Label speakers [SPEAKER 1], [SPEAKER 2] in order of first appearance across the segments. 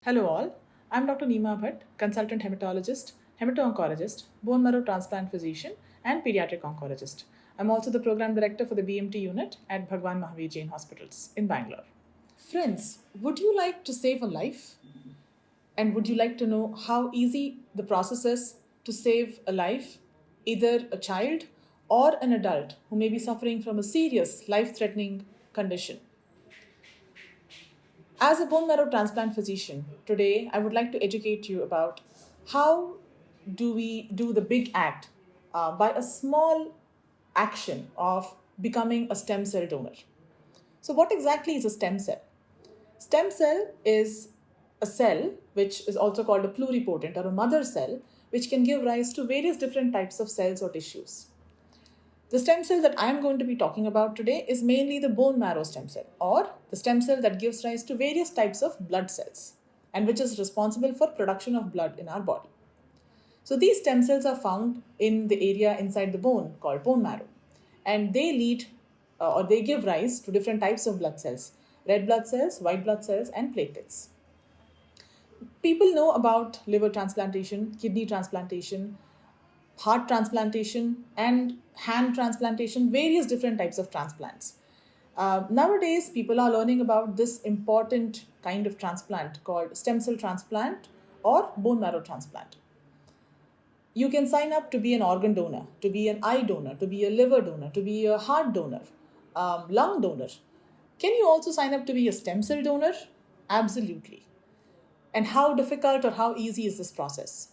[SPEAKER 1] Hello all, I'm Dr. Neema Bhatt, consultant hematologist, hemato-oncologist, bone marrow transplant physician, and pediatric oncologist. I'm also the program director for the BMT unit at Bhagwan Mahavir Jain Hospitals in Bangalore. Friends, would you like to save a life? And would you like to know how easy the process is to save a life, either a child or an adult who may be suffering from a serious life threatening condition? As a bone marrow transplant physician, today I would like to educate you about how do we do the big act by a small action of becoming a stem cell donor. So, what exactly is a stem cell? Stem cell is a cell which is also called a pluripotent or a mother cell, which can give rise to various different types of cells or tissues. The stem cell that I am going to be talking about today is mainly the bone marrow stem cell, or the stem cell that gives rise to various types of blood cells and which is responsible for production of blood in our body. So these stem cells are found in the area inside the bone called bone marrow, and they lead or they give rise to different types of blood cells: red blood cells, white blood cells, and platelets. People know about liver transplantation, kidney transplantation, heart transplantation, and hand transplantation, various different types of transplants. Nowadays, people are learning about this important kind of transplant called stem cell transplant or bone marrow transplant. You can sign up to be an organ donor, to be an eye donor, to be a liver donor, to be a heart donor, lung donor. Can you also sign up to be a stem cell donor? Absolutely. And how difficult or how easy is this process?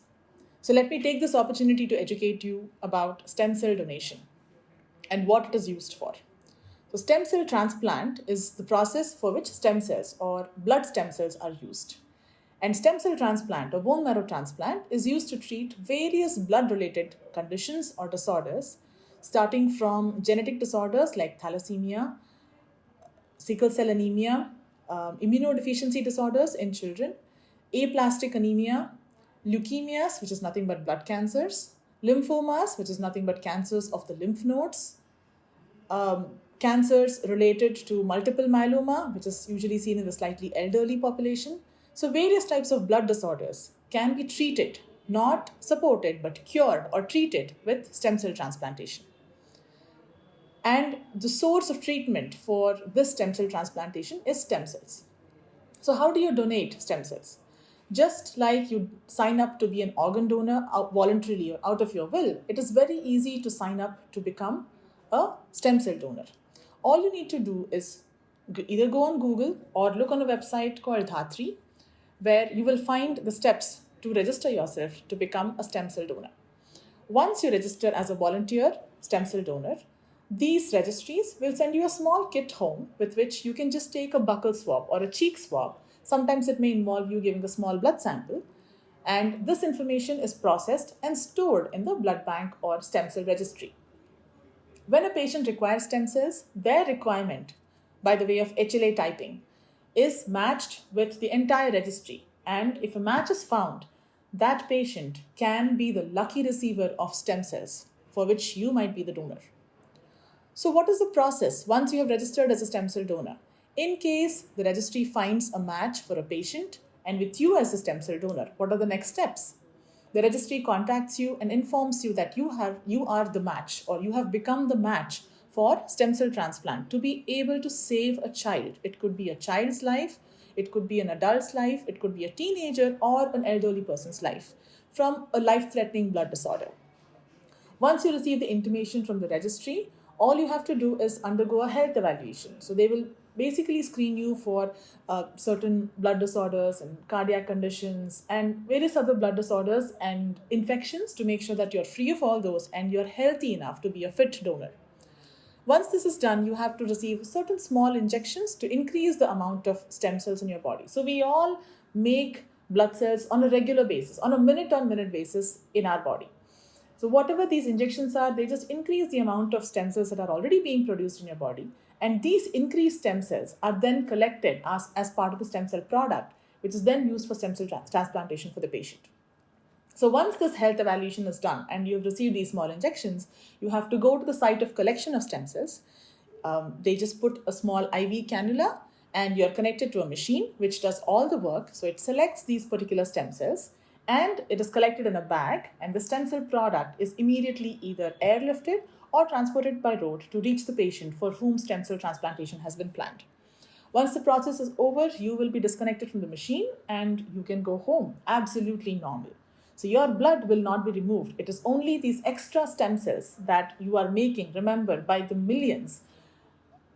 [SPEAKER 1] So let me take this opportunity to educate you about stem cell donation and what it is used for. So stem cell transplant is the process for which stem cells or blood stem cells are used. And stem cell transplant or bone marrow transplant is used to treat various blood related conditions or disorders, starting from genetic disorders like thalassemia, sickle cell anemia, immunodeficiency disorders in children, aplastic anemia, leukemias, which is nothing but blood cancers, lymphomas, which is nothing but cancers of the lymph nodes, cancers related to multiple myeloma, which is usually seen in the slightly elderly population. So, various types of blood disorders can be treated, not supported, but cured or treated with stem cell transplantation. And the source of treatment for this stem cell transplantation is stem cells. So, how do you donate stem cells? Just like you sign up to be an organ donor voluntarily or out of your will, it is very easy to sign up to become a stem cell donor. All you need to do is either go on Google or look on a website called Dhatri, where you will find the steps to register yourself to become a stem cell donor. Once you register as a volunteer stem cell donor, these registries will send you a small kit home with which you can just take a buccal swab or a cheek swab. Sometimes it may involve you giving a small blood sample, and this information is processed and stored in the blood bank or stem cell registry. When a patient requires stem cells, their requirement by the way of HLA typing is matched with the entire registry, and if a match is found, that patient can be the lucky receiver of stem cells for which you might be the donor. So, what is the process once you have registered as a stem cell donor? In case the registry finds a match for a patient and with you as a stem cell donor, what are the next steps? The registry contacts you and informs you that you are the match, or you have become the match for stem cell transplant to be able to save a child. It could be a child's life, it could be an adult's life, it could be a teenager or an elderly person's life from a life-threatening blood disorder. Once you receive the intimation from the registry, all you have to do is undergo a health evaluation. So they will basically screen you for certain blood disorders and cardiac conditions and various other blood disorders and infections to make sure that you're free of all those and you're healthy enough to be a fit donor. Once this is done, you have to receive certain small injections to increase the amount of stem cells in your body. So we all make blood cells on a regular basis, on a minute-on-minute basis in our body. So whatever these injections are, they just increase the amount of stem cells that are already being produced in your body. And these increased stem cells are then collected as part of the stem cell product, which is then used for stem cell transplantation for the patient. So once this health evaluation is done and you've received these small injections, you have to go to the site of collection of stem cells. They just put a small IV cannula and you're connected to a machine which does all the work. So it selects these particular stem cells and it is collected in a bag, and the stem cell product is immediately either airlifted or transported by road to reach the patient for whom stem cell transplantation has been planned. Once the process is over, you will be disconnected from the machine and you can go home absolutely normal. So your blood will not be removed. It is only these extra stem cells that you are making, remember, by the millions,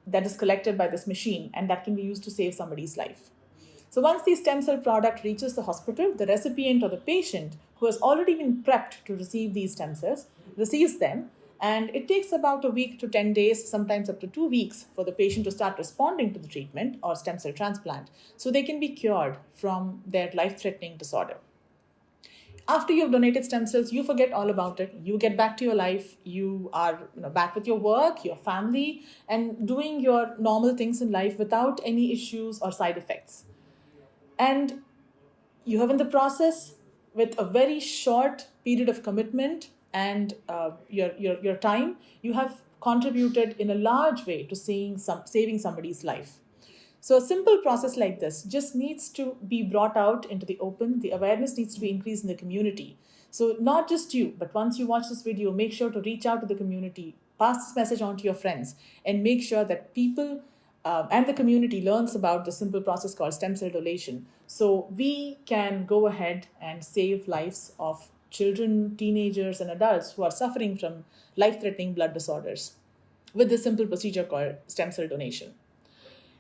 [SPEAKER 1] that is collected by this machine, and that can be used to save somebody's life. So once the stem cell product reaches the hospital, the recipient or the patient who has already been prepped to receive these stem cells receives them, and it takes about a week to 10 days, sometimes up to 2 weeks, for the patient to start responding to the treatment or stem cell transplant so they can be cured from their life-threatening disorder. After you've donated stem cells, you forget all about it. You get back to your life. You are back with your work, your family, and doing your normal things in life without any issues or side effects. And you have in the process, with a very short period of commitment and your time, you have contributed in a large way to saving somebody's life. So a simple process like this just needs to be brought out into the open. The awareness needs to be increased in the community. So not just you, but once you watch this video, make sure to reach out to the community, pass this message on to your friends, and make sure that people and the community learns about the simple process called stem cell donation. So we can go ahead and save lives of children, teenagers, and adults who are suffering from life-threatening blood disorders with this simple procedure called stem cell donation.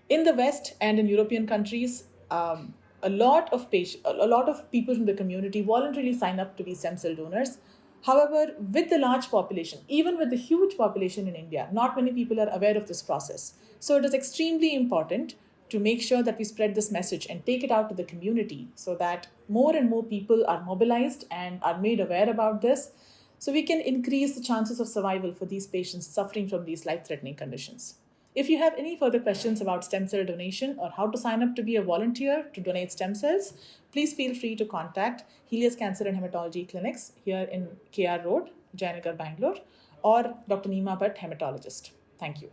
[SPEAKER 1] In the West and in European countries, a lot of people from the community voluntarily sign up to be stem cell donors. However, with the large population, even with the huge population in India, not many people are aware of this process. So it is extremely important to make sure that we spread this message and take it out to the community so that more and more people are mobilized and are made aware about this, so we can increase the chances of survival for these patients suffering from these life-threatening conditions. If you have any further questions about stem cell donation or how to sign up to be a volunteer to donate stem cells, please feel free to contact Helios Cancer and Hematology Clinics here in KR Road, Jayanagar, Bangalore, or Dr. Neema, Hematologist. Thank you.